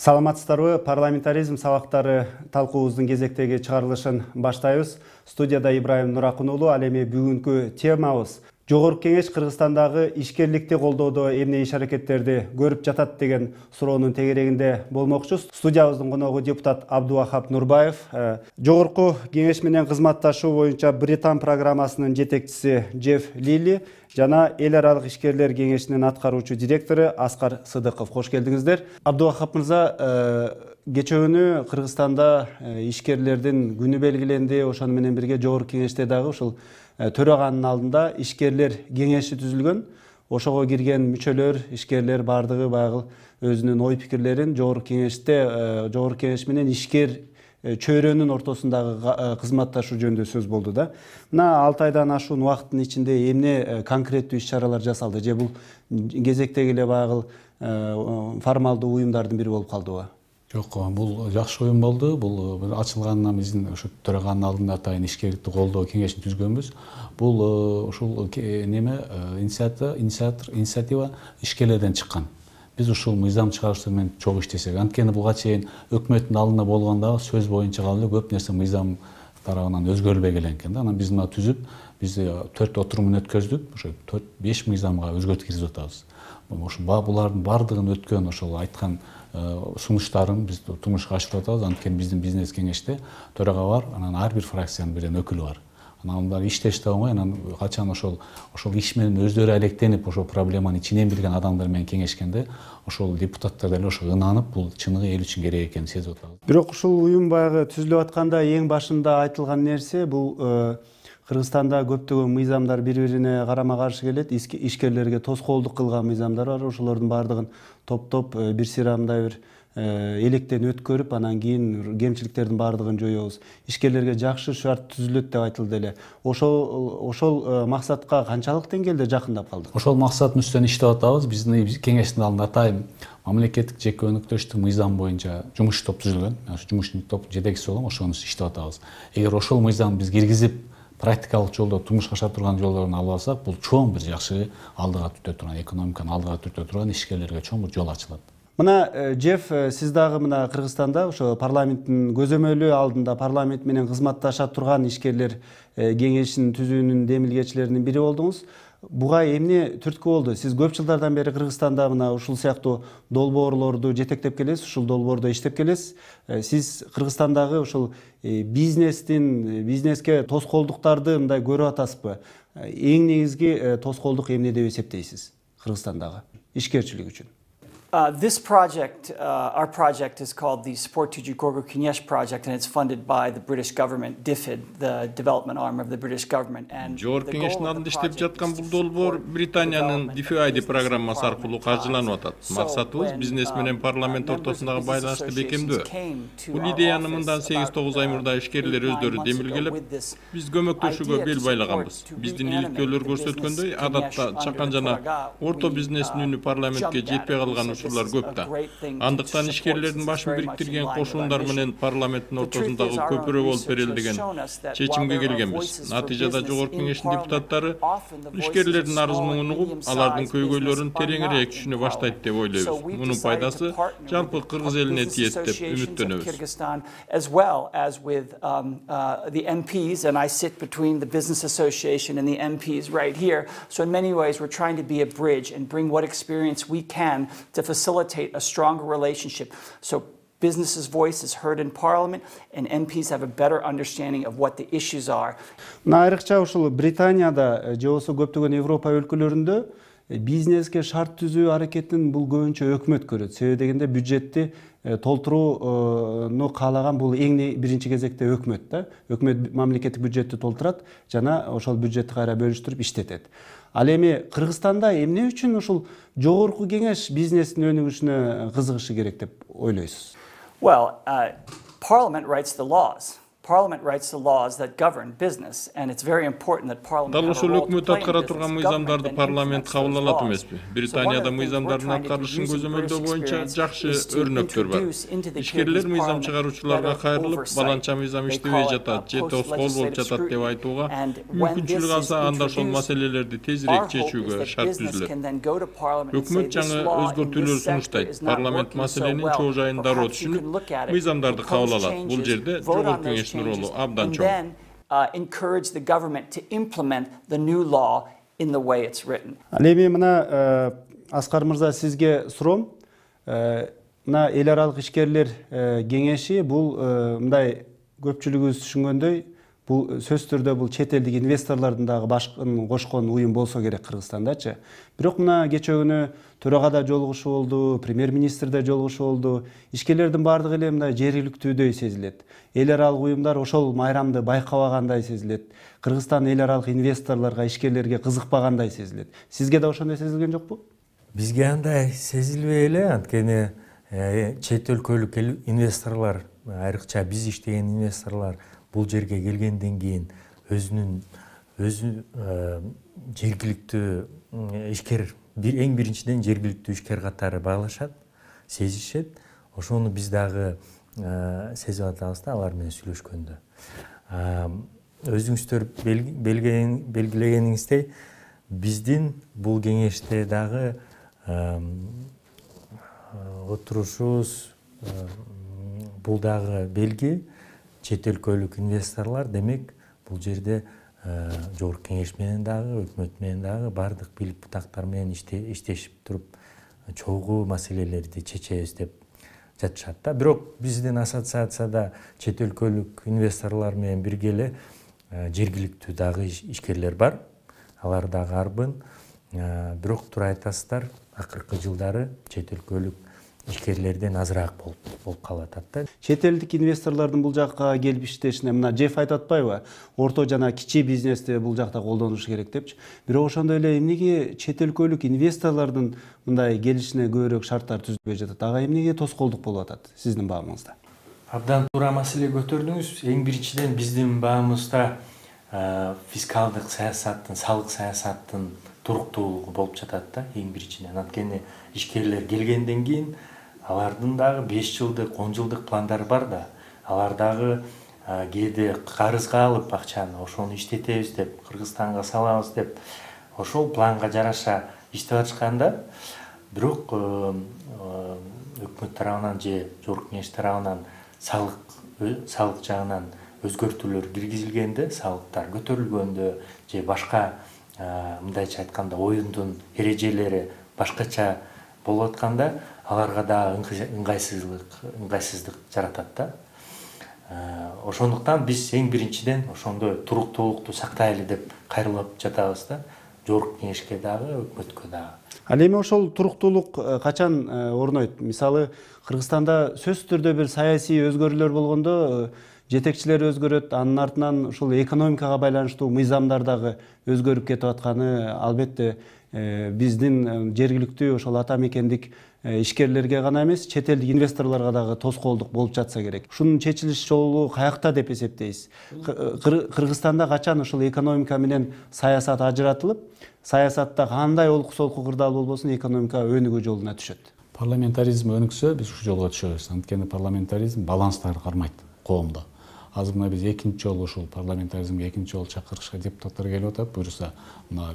Саламатсыздарбы, парламентаризм сабактары талкуубуздун кезектеги чыгарылышын баштайбыз. Студияда Ибраим Нуракун уулу. Ал эми бүгүнкү темабыз Жогорку Кеңеш Кыргызстандагы ишкерликти колдоодо эмне иш-аракеттерди көрүп жатат деген суроонун тегерегинде болмокчу. Студиябыздын коногу депутат Абдувахап Нурбаев. Жогорку Кеңеш менен кызматташуу боюнча Британ программасынын жетекчиси Джефф Лили жана эл аралык ишкерлер кеңешинин аткаруучу директору Аскар Сыдыков. Кош келдиңиздер. Абдувахап мырза, кечээ Кыргызстанда ишкерлердин күнү белгиленди. Ошону менен бирге Жогорку Кеңеште дагы ушул төраганын алдында ишкерлер кеңеши түзүлгөн. Ошого кирген мүчөлөр, ишкерлер бардыгы баягы өзүнүн ой пикирлерин Жогорку Кеңеште, Жогорку Кеңеш менен ишкер чөйрөнүн ортосундагы кызматташуу жөнүндө сөз болду да. Мына 6 айдан ашуун убакыттын ичинде эмне конкреттүү иш-чаралар жасалды? Же бул кезектеги эле баягы формалдуу уюмдардын бири болуп калдыбы? Жок, бул жакшы оюн болду. Бул ачылганынан биздин ошо төраганын алдында атайын ишкерликти колдоо кеңешин түзгөнбүз. Бул ушул инициатива ишкерлерден чыккан. Биз ушул мыйзам чыгарыштар менен чогуу иштесек, анткени буга чейин өкмөттүн алдында болгондо сөз боюнча калды, көп нерсе мыйзам тарабынан өзгөрүлбөй келген экен да. Анан биз мына түзүп, биз 4 отурумун өткөздүк, ошо 4-5 мыйзамга өзгөртүү киргизип атабыз. Ошо булардын бардыгын өткөн ошол айткан сунуштарын биз турмушка ашырып атабыз. Анткени биздин бизнес кеңеште төрага бар, анан ар бир фракциянын бирден өкүлү бар. Анан алар иштеш да оңой, анан качан ошол иш менен өздөрү алектенип, ошол проблеманы ичинен билген адамдар менен кеңешкенде, ошол депутаттар деле ошо ынанып, бул чыныгы эл үчүн керек экенин сезип атабыз. Бирок ушул уюм баягы түзүлүп атканда эң башында айтылган нерсе бул Кыргызстанда көптөгөн мыйзамдар бири-бирине карама-каршы келет, ишкерлерге тоскоолдук кылган мыйзамдар бар. Ошолордун бардыгын топтоп бир сыйрамдай бир электен өткөрүп, анан кийин кемчиликтердин бардыгын жоёбуз. Ишкерлерге жакшы шарт түзүлөт деп айтылды эле. Ошол максатка канчалык деңгээлде жакындап калдык? Ошол максаттын үстүнөн иштеп атабыз. Биздин кеңештин алдында атайын мамлекеттик жеке өнөктөштүк мыйзам боюнча жумуш топ түзүлгөн. Ошо жумуштун топ жетекчиси болгом, ошону иштеп атабыз. Эгер ошол мыйзамды биз киргизип практикалык жолдо турмушка ашырып турган жолдорун алып алсак, бул чоң бир жакшы алдыга түртө турган, экономиканы алдыга түртө турган ишкерлерге чоң бир жол ачылат. Мына Джефф, сиз дагы мына Кыргызстанда ошо парламенттин көзөмөлү алдында парламент менен кызматташа турган ишкерлер кеңешин түзүүнүн демилгечилеринин бири болдуңуз. Буга эмне түрткү болду? Сиз көп жылдардан бери Кыргызстанда мына ушул сыяктуу долбоорлорду жетектеп келесиз, ушул долбоордо иштеп келесиз. Сиз Кыргызстандагы ушул бизнеске тоскоолдуктарды мындай көрүп атасызбы? Эң негизги тоскоолдук эмне деп эсептейсиз Кыргызстандагы ишкерчилик үчүн? This project, our project is called the Support to Jogorku Kеңеш project, and it's funded by the British government, DFID, the development arm of the British government. Жогорку Кеңештин алдында иштеп жаткан бул долбоор Британиянын DFID программасы аркылуу каржыланып атат. Максатыбыз бизнес менен парламент ортосундагы байланышты бекемдөө. Бул идеяны мындан 8-9 ай мурда ишкерлер өздөрү демилгелеп, биз көмөктөшүүгө бел байлаганбыз. Биздин иликтөөлөр көрсөткөндөй, адатта чакан жана орто бизнестин үнү парламентке жетпей калган ушулар көп да. Андыктан ишкерлердин башын бириктирген кошуундар менен парламенттин ортосундагы көпүрө болуп берели деген чечимге келгенбиз. Натыйжада Жогорку Кеңештин депутаттары ишкерлердин арыз-муңун угуп, алардын көйгөйлөрүн тереңирээк түшүнө баштайт деп ойлойбуз. Мунун пайдасы жалпы кыргыз элине тиет деп үмүттөнөбүз. As well as with the MPs, and I sit between the Business Association and the MPs right here. So in many ways, we're trying to be a bridge and bring what experience we can to facilitate a stronger relationship. So business's voice is heard in Parliament, and MPs have a better understanding of what the issues are. Айрыкча ушул Британияда же болбосо көптөгөн Европа өлкөлөрүндө бизнеске шарт түзүү аракетин бул көбүнчө өкмөт көрөт. Себеби дегенде бюджетти толтурууну каалаган бул эң биринчи кезекте өкмөт да. Өкмөт мамлекеттик бюджетти толтурат жана ошол бюджетти кайра бөлүштүрүп иштетет. Ал эми Кыргызстанда эмне үчүн ушул Жогорку Кеңеш бизнестин өнүгүшүнө кызыгышы керек деп ойлойсуз? Well, Parliament writes the laws. Parliament writes the laws that govern business, and it's very important that Parliament Дал have a ошол role to өкмөт play in аткара business. турган Government мыйзамдарды then парламент implements кабыл those алат laws. эмеспи? So one of Британияда the things we're мыйзамдардын trying to do аткарылышын using көзөмөлдөө British боюнча experience жакшы is to өрнөктөр бар. introduce into the Ишкерлер Kyrgyz мыйзам Parliament чыгаруучуларга better кайрылып, oversight. баланча мыйзам They иштебей call it жатат, же тосқол болуп post-legislative жатат деп scrutiny. айтууга And when this мүмкүнчүлүк is алса анда ошол introduced, маселелерди our тезирээк hope is чечүүгө that шарт business түзүлөт. can then go to Parliament and say Өкмөт this жаңы law in өзгөртүүлөр this sector сунуштайт. is not Парламент working so маселенин well. чоо жайын дароо Perhaps you can түшүнүп, look at it, мыйзамдарды кабыл propose алат. Бул changes, жерде vote жогорку on those кеңештин ролу changes, абдан and чоң. then encourage the government to implement the new law in the way it's written. Ал эми мына Аскар мырза сизге суроом. Мына эл аралык ишкерлер кеңеши бул мындай көпчүлүгүбүз түшүнгөндөй бул сөз түрдө бул чет элдик инвесторлордун дагы башкын кошкон уюм болсо керек Кыргызстандачы. Бирок мына кече күнү төрага да жолугушуу болду, премьер-министр да жолугушуу болду. Ишкерлердин баардыгы эле мындай жергиликтүүдөй сезилет. Эл аралык уюмдар ошол майрамды байкабагандай сезилет. Кыргызстан эл аралык инвесторлорго, ишкерлерге кызыкпагандай сезилет. Сизге да ошондой сезилген жокпу? Бизге андай сезилбей эле, анткени чет өлкөлүк инвесторлор, айрыкча биз иштеген инвесторлор бул жерге келгенден кийин өзү жергиликтүү ишкер, эң биринчиден жергиликтүү ишкер катары баалашат, сезишет. Ошону биз дагы сезип атабыз да алар менен сүйлөшкөндө. Өзүңүздөр белгилегениңиздей, биздин бул кеңеште дагы отурушубуз бул дагы белги. Чет өлкөлүк инвесторлор демек бул жерде жогорку кеңеш менен дагы, өкмөт менен дагы бардык билик бутактар менен иштешип туруп чогуу маселелерди чечебиз деп жатышат да. Бирок биздин ассоциацияда чет өлкөлүк инвесторлор менен бирге эле жергиликтүү дагы ишкерлер бар. Алар дагы арбын. Бирок туура айтасыздар, акыркы жылдары чет өлкөлүк ишкерлерден азыраак болуп калатат да. Чет элдик инвесторлордун бул жакка келип иштешине мына Джефф айтып атпайбы? Орто жана кичи бизнести бул жакта колдонуш керек депчи. Бирок ошондой эле эмнеге чет өлкөлүк инвесторлордун мындай келишине көбүрөөк шарттар түзүлбөй жатат? Ага эмнеге тоскоолдук болуп атат сиздин баамыңызда? Абдан туура маселе көтөрдүңүз. Эң биринчиден биздин баамызда фискалдык саясаттын, салык саясаттын туруктуулугу болуп жатат да. Эң биринчиден анткени ишкерлер келгенден кийин алардын дагы 5 жылдык, 10 жылдык пландары бар да. Алар дагы кээде карызга алып акчаны ошону иштетебиз деп, Кыргызстанга салабыз деп, ошол планга жараша иштеп атышканда, бирок өкмөт тарабынан же жогорку кеңеш тарабынан салык жагынан өзгөртүүлөр киргизилгенде, салыктар көтөрүлгөндө же башка мындайча айтканда оюндун эрежелери башкача болуп атканда, аларга да ыңгайсыздык жаратат да. Ошондуктан биз эң биринчиден ошондой туруктуулукту сактайлы деп кайрылып жатабыз да. Жогорку кеңешке дагы, өкмөткө дагы. Ал эми ошол туруктуулук качан орнойт? Мисалы, Кыргызстанда сөзсүз түрдө бир саясий өзгөрүүлөр болгондо жетекчилер өзгөрөт, анын артынан ушул экономикага байланыштуу мыйзамдар дагы өзгөрүп кетип атканы албетте биздин жергиликтүү ошол ата мекендик ишкерлерге гана эмес, чет элдик инвесторлорго дагы тоскоолдук болуп жатса керек. Ушунун чечилиш жолу каякта деп эсептейсиз? Кыргызстанда качан ушул экономика менен саясат ажыратылып, саясатта кандай олку-солку кырдаал болбосун экономика өнүгүү жолуна түшөт? Парламентаризм өнүксө, биз ушул жолго түшөбүз. Анткени парламентаризм баланстарды кармайт коомдо. Азыр мына биз экинчи жолу ушул парламентаризмге экинчи жолу чакырышка депутаттар келип атат. Буюрса, мына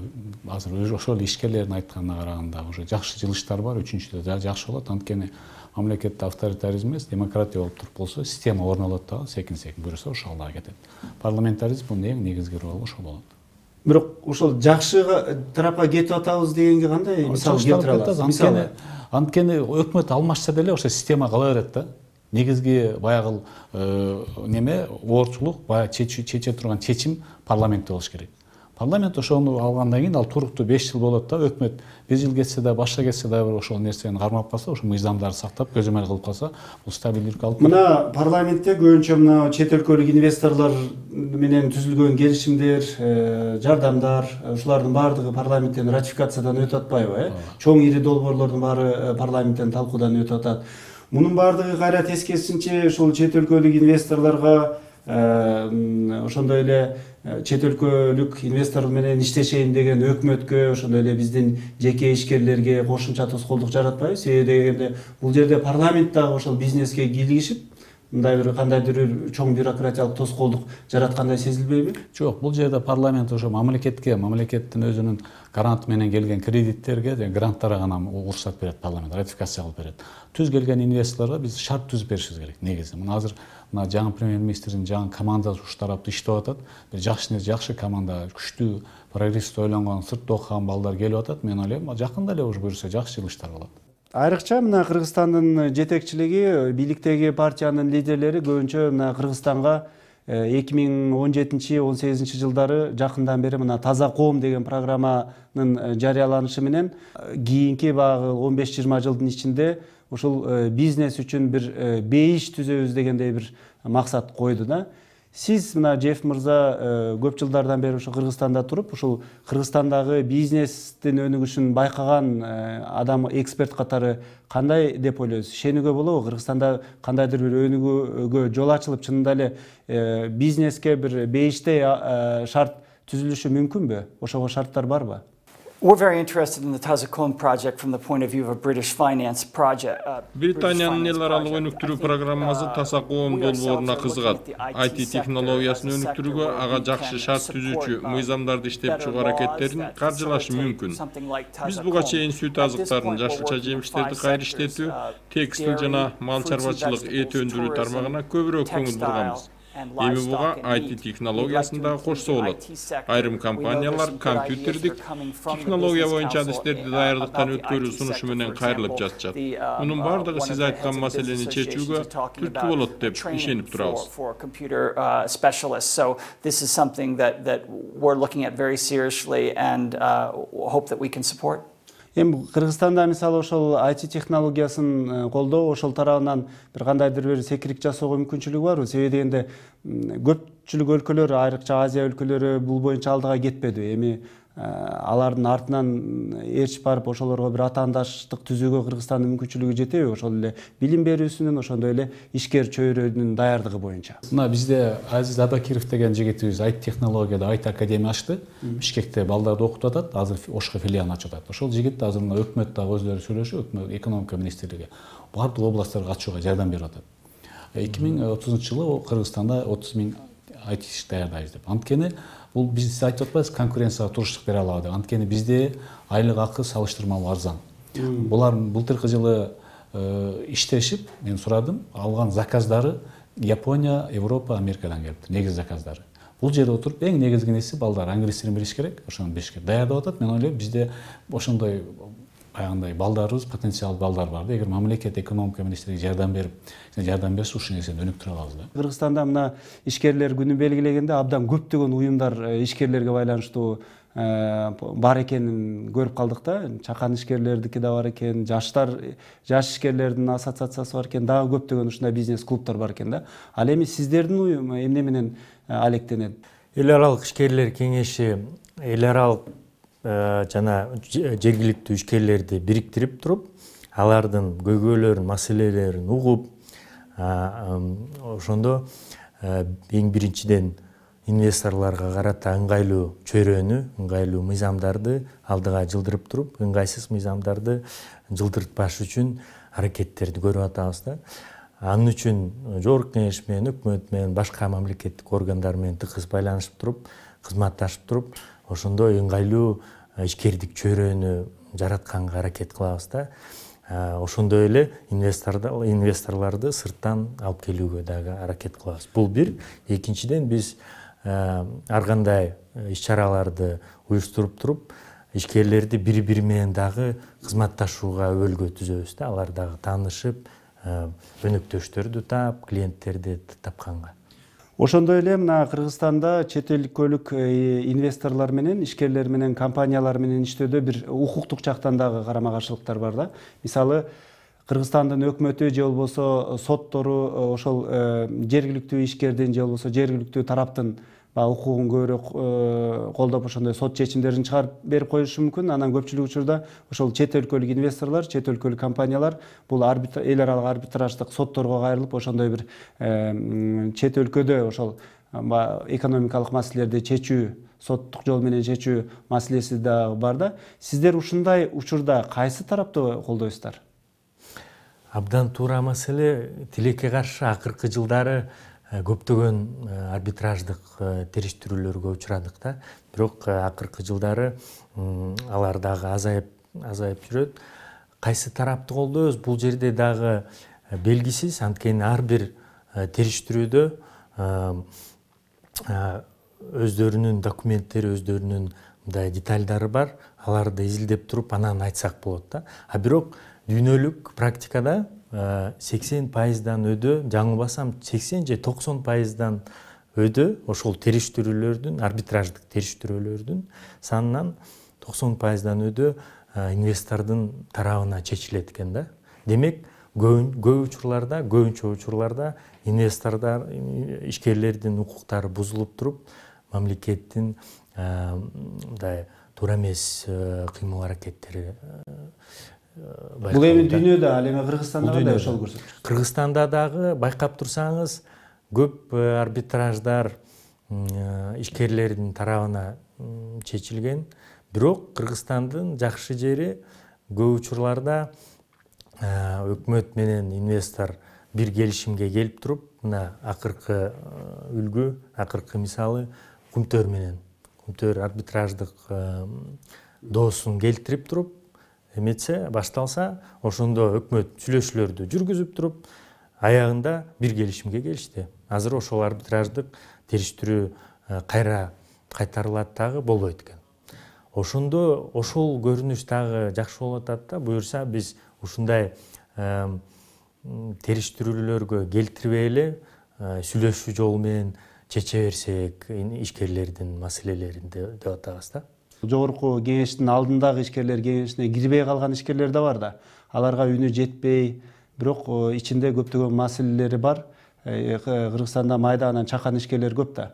азыр ошол ишкерлердин айтканына караганда уже жакшы жылыштар бар, үчүнчүдө да жакшы болот. Анткени мамлекетте авторитаризм эмес, демократия болуп туруп болсо, система орун алат дагы, секин-секин буюрса ошол дагы кетет. Парламентаризм бунун эң негизги ролу ошол болот. Бирок ошол жакшы тарапка кетип атабыз дегенге кандай мисал келтире аласыз? Анткени өкмөт алмашса деле ошо система кала берет да. Негизги баягы неме оорчулук, баягы чече турган чечим парламентте болуш керек. Парламент ошону алгандан кийин ал туруктуу 5 жыл болот да, өкмөт 1 жыл кетсе да, башка кетсе да ошол нерсени кармап калса, ошо мыйзамдарды сактап, көзөмөл кылып калса, бул стабилдүүлүк алып келет. Мына парламентте көбүнчө мына чет өлкөлүк инвесторлор менен түзүлгөн келишимдер, жардамдар, ушулардын баардыгы парламенттен ратификациядан өтүп атпайбы, Чоң ири долбоорлордун баары парламенттен талкуудан өтүп атат. Мунун баардыгы кайра тескерисинче ушул чет өлкөлүк инвесторлорго ошондой эле чет өлкөлүк инвестор менен иштешейин деген өкмөткө, ошондой эле биздин жеке ишкерлерге кошумча тоскоолдук жаратпайбы? Себеби дегенде бул жерде парламент дагы ошол бизнеске кийлигишип, мындай бир кандайдыр бир чоң бюрократиялык тоскоолдук жараткандай сезилбейби? Жок, бул жерде парламент ошо мамлекеттин өзүнүн грант менен келген кредиттерге, гранттарга гана уруксат берет парламент, ратификация кылып берет. Түз келген инвесторлорго биз шарт түзүп беришибиз керек негизи. Мына азыр жаңы премьер-министрдин жаңы командасы ушу тарапта иштеп атат. Бир жакшы команда, күчтүү, прогрессивдүү ойлонгон, сыртта окуган балдар келип атат. Мен ойлойм, жакында эле ушу буюрса жакшы жыгылыштар болот. Айрыкча мына Кыргызстандын жетекчилиги, бийликтеги партиянын лидерлери көбүнчө мына Кыргызстанга 2017-18 жылдары жакындан бери мына Таза коом деген программанын жарыяланышы менен кийинки багы 15-20 жылдын ичинде ушул бизнес үчүн бир бейиш түзөбүз дегендей бир максат койду да. Сиз мына Жеф мырза көп жылдардан бери ушу Кыргызстанда туруп, ушул Кыргызстандагы бизнестин өнүгүшүн байкаган адам, эксперт катары кандай деп ойлойсуз? Ишенүүгө болобу? Кыргызстанда кандайдыр бир өнүгүүгө жол ачылып, чынында эле бизнеске бир бейиштей шарт түзүлүшү мүмкүнбү? Ошого шарттар барбы? We're very interested in the Tazakon project from the point of view of a British finance project. Британиянын эл аралык өнүктүрүү программасы Таза коом долбооруна кызыгат. IT технологиясын өнүктүрүүгө ага жакшы шарт түзүүчү мыйзамдарды иштеп чыгуу аракеттерин каржылашы мүмкүн. Биз буга чейин сүт азыктарын, жашылча жемиштерди кайра иштетүү, текстил жана мал чарбачылык, эт өндүрүү тармагына көбүрөөк көңүл бурганбыз. Эми буга IT технологиясын да кошсо болот. Айрым компаниялар компьютердик технология боюнча адистерди даярдыктан өткөрүү сунушу менен кайрылып жатышат. Мунун бардыгы сиз айткан маселени чечүүгө түрткү болот деп ишенип турабыз. So this is something that we're looking at very seriously and hope that we can support. Эми Кыргызстанда мисалы ошол IT технологиясын колдоо ошол тарабынан бир кандайдыр бир секирик жасоого мүмкүнчүлүгү барбы? Себеби дегенде көпчүлүк өлкөлөр, айрыкча Азия өлкөлөрү бул боюнча алдыга кетпеди. Эми алардын артынан ээрчип барып ошолорго бир атаандаштык түзүүгө Кыргызстандын мүмкүнчүлүгү жетеби? Ошол эле билим берүүсүнүн, ошондой эле ишкер чөйрөнүн даярдыгы боюнча. Мына бизде Азиз Абакиров деген жигитибиз IT технологияда IT академия ачты. Бишкекте балдарды окутуп атат, азыр Ошко филиалын ачып атат. Ошол жигит азыр мына өкмөт дагы өздөрү сүйлөшүп, өкмөт экономика министрлиги бардык областтарга ачууга жардам берип атат. 2030-жылы Кыргызстанда 30 000 IT даярдайбыз деп. Анткени бул биз айтып атпайбыз, конкуренцияга туруштук бере алабы деп. Анткени бизде айлык акы салыштырмалуу арзан. Булар былтыркы жылы иштешип, мен сурадым, алган заказдары Япония, Европа, Америкадан келипти, негизи заказдары. Бул жерде отуруп эң негизги нерсе балдар англис тилин билиш керек, ошону билишке даярдап атат. Мен ойлойм, бизде ошондой аяндай балдарыбыз, потенциалдуу балдар бар. Эгер мамлекет экономика министрлиги жардам берсе, ушул нерсени өнүктүрө алабыз да. Кыргызстанда мына ишкерлер күнү белгилегенде абдан көптөгөн уюмдар ишкерлерге байланыштуу бар экенин көрүп калдык да. Чакан ишкерлердики да бар экен, жаш ишкерлердин ассоциациясы бар экен, дагы көптөгөн ушундай бизнес клубтар бар экен да. Ал эми сиздердин уюм эмне менен алектенет? Эл аралык ишкерлер кеңеши эл аралык жана жергиликтүү ишкерлерди бириктирип туруп, алардын көйгөйлөрүн, маселелерин угуп, ошондо эң биринчиден инвесторлорго карата ыңгайлуу чөйрөнү, ыңгайлуу мыйзамдарды алдыга жылдырып туруп, ыңгайсыз мыйзамдарды жылдыртпаш үчүн аракеттерди көрүп атабыз да. Анын үчүн жогорку кеңеш менен, өкмөт менен, башка мамлекеттик органдар менен тыгыз байланышып туруп, кызматташып туруп, ошондой ыңгайлуу ишкердик чөйрөнү жаратканга аракет кылабыз да. Ошондой эле инвесторлорду сырттан алып келүүгө дагы аракет кылабыз. Бул бир. Экинчиден биз ар кандай иш-чараларды уюштуруп туруп, ишкерлерди бири-бири менен дагы кызматташууга өбөлгө түзөбүз да. Алар дагы таанышып, өнөктөштөрдү таап, клиенттерди тапканга. Ошондой эле мына Кыргызстанда чет өлкөлүк инвесторлор менен, ишкерлер менен, компаниялар менен иштөөдө бир укуктук жактан дагы карама каршылыктар бар да. Мисалы, Кыргызстандын өкмөтү же болбосо соттору ошол жергиликтүү ишкердин же болбосо жергиликтүү тараптын укугун көбүрөөк колдоп ошондой сот чечимдерин чыгарып берип коюшу мүмкүн. Анан көпчүлүк учурда ошол чет өлкөлүк инвесторлор, чет өлкөлүк компаниялар бул эл аралык арбитраждык сотторго кайрылып ошондой бир чет өлкөдө ошол экономикалык маселелерди чечүү, соттук жол менен чечүү маселеси да бар да. Сиздер ушундай учурда кайсы тарапты колдойсуздар? Абдан туура маселе. Тилекке каршы акыркы жылдары көптөгөн арбитраждык териштирүүлөргө учурадык да. Бирок акыркы жылдары алар дагы азайып жүрөт. Кайсы тарапты колдойбуз? Бул жерде дагы белгисиз. Анткени ар бир териштирүүдө өздөрүнүн документтери, өздөрүнүн мындай детальдары бар. Аларды изилдеп туруп анан айтсак болот да. Бирок дүйнөлүк практикада 80%-дан өдө, жаңылбасам 80 же 90%-дан өдө ошол териштирүүлөрдүн, арбитраждык териштирүүлөрдүн санынан 90%-дан өдө инвестордун тарабына чечилет экен да. Демек, көбүнчө учурларда инвестордор, ишкерлердин укуктары бузулуп туруп, мамлекеттин мындай туура эмес кыймыл-аракеттери Бул эми дүйнөдө, ал эми Кыргызстанда кандай ошол көрсөткүч? Кыргызстанда дагы байкап турсаңыз, көп арбитраждар ишкерлердин тарабына чечилген. Бирок Кыргызстандын жакшы жери көп учурларда өкмөт менен инвестор бир келишимге келип туруп, мына акыркы үлгү, акыркы мисалы Кумтөр менен. Кумтөр арбитраждык доосун келтирип туруп, эметсе башталса, ошондо өкмөт сүйлөшүүлөрдү жүргүзүп туруп, аягында бир келишимге келишти. Азыр ошол арбитраждык териштирүү кайра кайтарылат дагы болбойт экен. Ошондо ошол көрүнүш дагы жакшы болуп атат да. Буюрса биз ушундай териштирүүлөргө келтирбей эле сүйлөшүү жолу менен чече берсек ишкерлердин маселелерин деп атабыз да. Жогорку кеңештин алдындагы ишкерлер кеңешине кирбей калган ишкерлер да бар да. Аларга үнү жетпей, бирок ичинде көптөгөн маселелери бар. Кыргызстанда майда анан чакан ишкерлер көп да.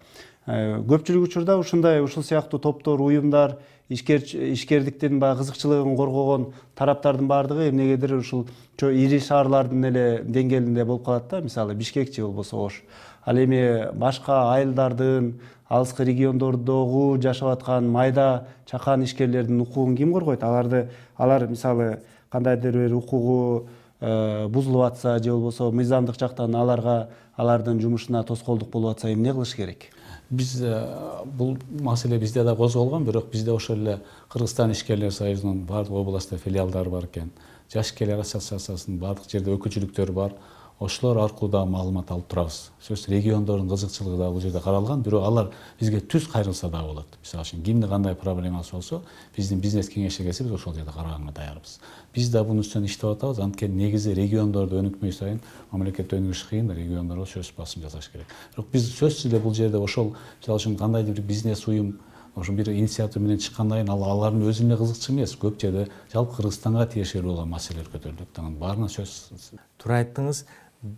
Көпчүлүк учурда ушул сыяктуу топтор, уюмдар, ишкердиктин кызыкчылыгын коргогон тараптардын баардыгы эмнегедир ушул ири шаарлардын эле деңгээлинде болуп калат да. Мисалы Бишкек же болбосо Ош. Ал эми башка айылдардын, алыскы региондордогу жашап аткан майда чакан ишкерлердин укугун ким коргойт? Алар мисалы кандайдыр бир укугу бузулуп атса же болбосо мыйзамдык жактан алардын жумушуна тоскоолдук болуп атса эмне кылыш керек? Биз бул маселе бизде да козголгон, бирок бизде ошол эле Кыргызстан ишкерлер союзунун баардык областта филиалдары бар экен. Жаш ишкерлер ассоциациясынын баардык жерде өкүлчүлүктөрү бар. Ошолор аркылуу да маалымат алып турабыз. Сөз региондордун кызыкчылыгы да бул жерде каралган, бирок алар бизге түз кайрылса да болот. Мисалы үчүн кимдин кандай проблемасы болсо, биздин бизнес кеңешке келсе, биз ошол жерде караганга даярбыз. Биз да бунун үстүнөн иштеп атабыз. Анткени негизи региондордо өнүкмөй сайын мамлекетте өнүгүш кыйын да, региондорго сөзсүз басым жасаш керек. Бирок биз сөзсүз эле бул жерде ошол мисалы үчүн кандайдыр бир бизнес уюм ошо бир инициатива менен чыккандан кийин алардын өзүнө кызыкчы эмес, көп жерде жалпы Кыргызстанга тиешелүү болгон маселелер көтөрүлөт. Анан баарына сөз. Туура айттыңыз.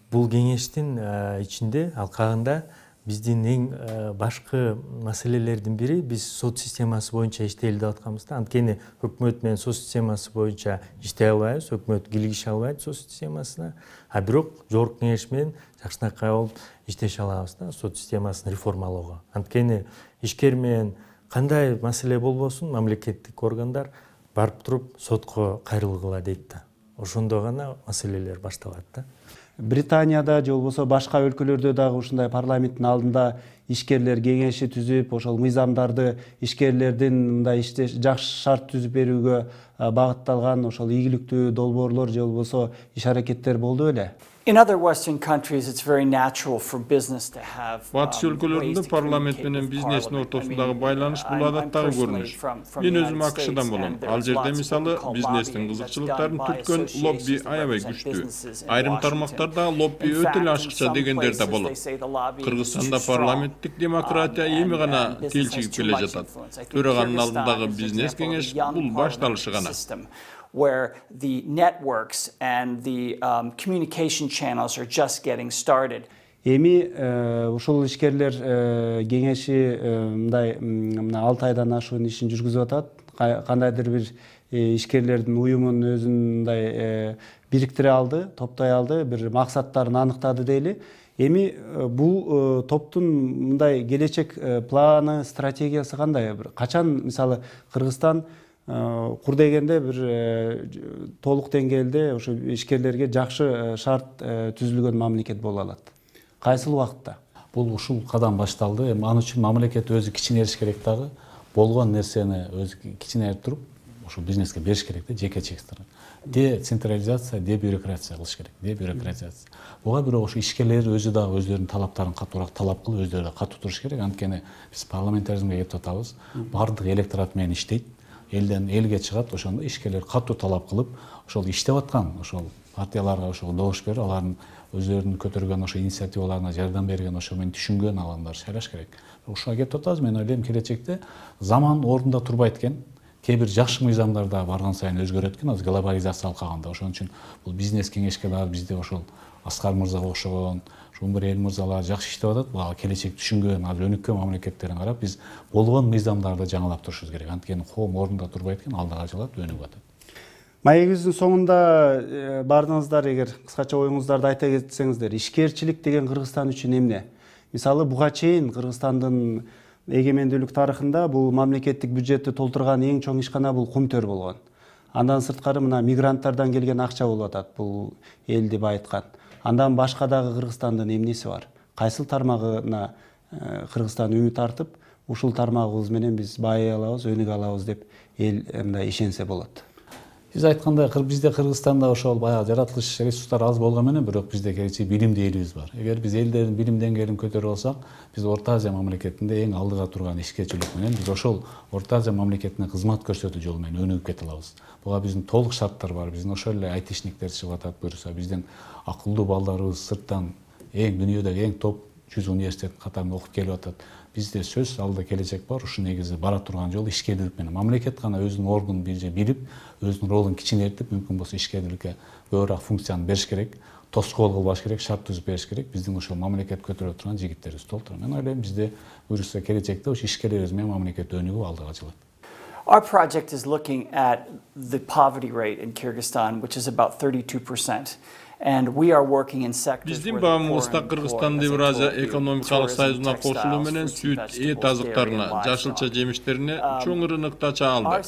Бул кеңештин ичинде, алкагында биздин эң башкы маселелердин бири биз сот системасы боюнча иштейли деп атканбыз да. Анткени өкмөт менен сот системасы боюнча иштей албайбыз, өкмөт кийлигише албайт сот системасына. Бирок жогорку кеңеш менен жакшынакай болуп иштеше алабыз да, сот системасын реформалоого. Анткени ишкер менен кандай маселе болбосун, мамлекеттик органдар барып туруп сотко кайрылгыла дейт да. Ошондо гана маселелер башталат да. Британияда же болбосо башка өлкөлөрдө дагы ушундай парламенттин алдында ишкерлер кеңеши түзүп, ошол мыйзамдарды ишкерлердин мындай жакшы шарт түзүп берүүгө багытталган ошол ийгиликтүү долбоорлор же болбосо иш-аракеттер болду беле? In other Western countries, it's very natural for business to have Батыш өлкөлөрүндө парламент менен бизнестин ортосундагы байланыш бул адаттагы көрүнүш. Мен өзүм АКШдан болом. Ал жерде мисалы бизнестин кызыкчылыктарын түткөн лобби аябай күчтүү. Айрым тармактарда лобби өтө эле ашыкча дегендер да болот. Кыргызстанда парламенттик демократия эми гана келчигип келе жатат. Төраганын алдындагы бизнес кеңеш бул башталышы гана. Where the networks and the communication channels are just getting started. Эми ушул ишкерлер кеңеши мындай 6 айдан ашуун ишин жүргүзүп атат. Кандайдыр бир ишкерлердин уюмун өзүн мындай бириктире алды, топтой алды, бир максаттарын аныктады дейли. Эми бул топтун мындай келечек планы, стратегиясы кандай? Качан мисалы Кыргызстан кур дегенде бир толук деңгээлде ошо ишкерлерге жакшы шарт түзүлгөн мамлекет боло алат? Кайсыл убакытта? Бул ушул кадам башталды. Эми ал үчүн мамлекет өзү кичинериш керек дагы. Болгон нерсени өзү кичинерип туруп, ошо бизнеске бериш керек да, жеке секторго. Децентрализация, дебюрократия кылыш керек, дебюрократизация. Буга бирок ошо ишкерлер өзү дагы өздөрүнүн талаптарын катуураак талап кылып, өздөрү катуу туруш керек. Анткени биз парламентаризмге кетип атабыз. Бардык электорат менен иштейт. Элден элге чыгат, ошондо ишкерлер катуу талап кылып, ошол иштеп аткан ошол партияларга ошо добуш берип, алардын өздөрүнүн көтөргөн ошо инициативаларына жардам берген, ошо менен түшүнгөн адамдар шайлаш керек. Ушуга кетип атабыз. Мен ойлойм, келечекте заман ордунда турбайт экен. Кээ бир жакшы мыйзамдар да барган сайын өзгөрөт экен, азыр глобализация алкаганда. Ошон үчүн бул бизнес кеңешке дагы бизде ошол Аскар мырзага окшогон, Жумбур эл мырзалар жакшы иштеп атат. Буга келечек түшүнгөн, азыр өнүккөн мамлекеттерин карап, биз болгон мыйзамдарды жаңылап турушубуз керек. Анткени коом ордунда турбайт экен, алдыга жылат, өнүгүп атат. Маегибиздин соңунда бардыңыздар, эгер кыскача оюңуздарды айта кетсеңиздер, ишкерчилик деген Кыргызстан үчүн эмне? Мисалы, буга чейин Кыргызстандын эгемендүүлүк тарыхында бул мамлекеттик бюджетти толтурган эң чоң ишкана бул кумтөр болгон. Андан сырткары мына мигранттардан келген акча болуп атат, бул элди байыткан. Андан башка дагы Кыргызстандын эмнеси бар? Кайсыл тармагына Кыргызстан үмүт артып, ушул тармагыбыз менен биз баай алабыз, өнүгө алабыз деп эл мындай ишенсе болот. Биз айткандай, бизде Кыргызстанда ошол баягы жаратылыш ресурстар аз болгон менен, бирок бизде келечек билимдүү элибиз бар. Эгер биз элдердин билим деңгээлин көтөрүп алсак, биз Орто Азия мамлекетинде эң алдыга турган ишкерчилик менен биз ошол Орто Азия мамлекетине кызмат көрсөтүү жолу менен өнүгүп кете алабыз. Буга биздин толук шарттар бар. Биздин ошол эле айтишниктер чыгып атат, буюрса биздин акылдуу балдарыбыз сырттан дүйнөдөгү эң топ 100 университеттин катарында окуп келип атат. Бизде сөз алда келечек бар. Ушу негизи бара турган жол ишкерлик менен. Мамлекет гана өзүнүн ордун билип, өзүнүн ролун кичинертип, мүмкүн болсо ишкерликке көбүрөөк функцияны бериш керек, тоскоол кылбаш керек, шарт түзүп бериш керек. Биздин ошол мамлекет көтөрө турган жигиттерибиз толтура. Мен ойлойм, бизде буюрса келечекте ошо ишкерлерибиз менен мамлекет өнүгүп алдыга жылат. Our project is looking at the poverty rate in Kyrgyzstan, which is about 32%. And we are working in sectors Биздин баамыбызда Кыргызстан Евразия экономикалык союзуна кошулуу менен сүт, эт азыктарына, жашылча жемиштерине чоң рынокто ача алды.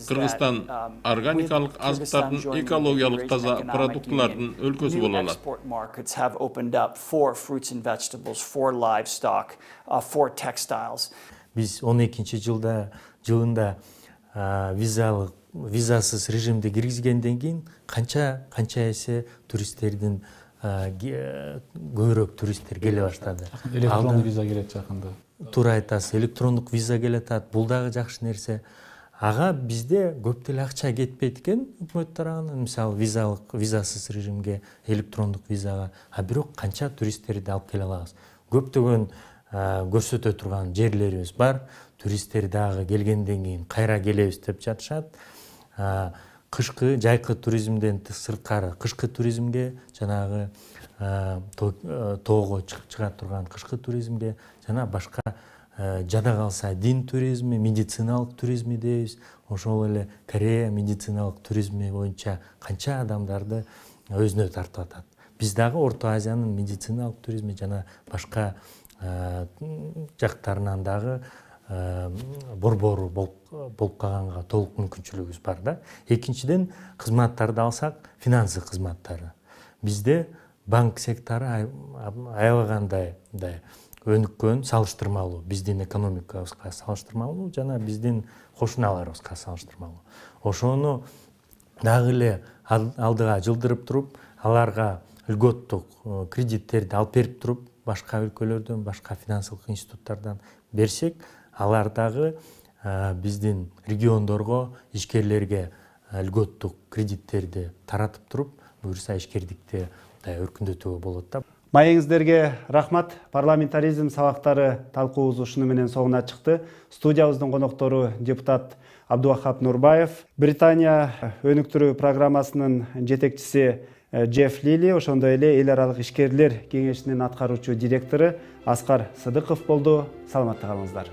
Кыргызстан органикалык азыктардын, экологиялык таза продуктылардын өлкөсү боло алат. Markets have opened up for fruits and vegetables, for livestock, for textiles. Биз 12-жылында визасыз режимде киргизгенден кийин канча эсе туристтердин көбүрөөк туристтер келе баштады. Электрондук виза келет жакында. Туура айтасыз, электрондук виза келет, бул дагы жакшы нерсе. Ага бизде көп деле акча кетпейт экен өкмөт тарабынан, мисалы визасыз режимге, электрондук визага, бирок канча туристтерди алып келе алабыз. Көптөгөн көрсөтө турган жерлерибиз бар. Туристтер дагы келгенден кийин кайра келебиз деп жатышат. Кышкы жайкы туризмден сырткары кышкы туризмге, жанагы тоого чыга турган кышкы туризмге, жана башка жада калса дин туризми, медициналык туризми дейбиз. Ошол эле Корея медициналык туризми боюнча канча адамдарды өзүнө тартып атат. Биз дагы Орто Азиянын медициналык туризми жана башка жактарынан дагы борбору болуп калганга толук мүмкүнчүлүгүбүз бар да. Экинчиден, кызматтарды алсак, финансы кызматтары. Бизде банк сектору аябагандай өнүккөн, салыштырмалуу, биздин экономикабызга салыштырмалуу жана биздин кошуналарыбызга салыштырмалуу. Ошону дагы эле алдыга жылдырып туруп, аларга льготтук кредиттерди алып берип туруп, башка өлкөлөрдөн, башка финансылык институттардан берсек, алар дагы биздин региондорго, ишкерлерге льготтук кредиттерди таратып туруп, буюрса ишкердикти өркүндөтүүгө болот да. Маегиңиздерге рахмат. Парламентаризм сабактары талкуубуз ушуну менен соңуна чыкты. Студиябыздын коноктору депутат Абдувахап Нурбаев, Британия өнүктүрүү программасынын жетекчиси Джефф Лили, ошондой эле эл аралык ишкерлер кеңешинин аткаруучу директору Аскар Сыдыков болду. Саламатта калыңыздар.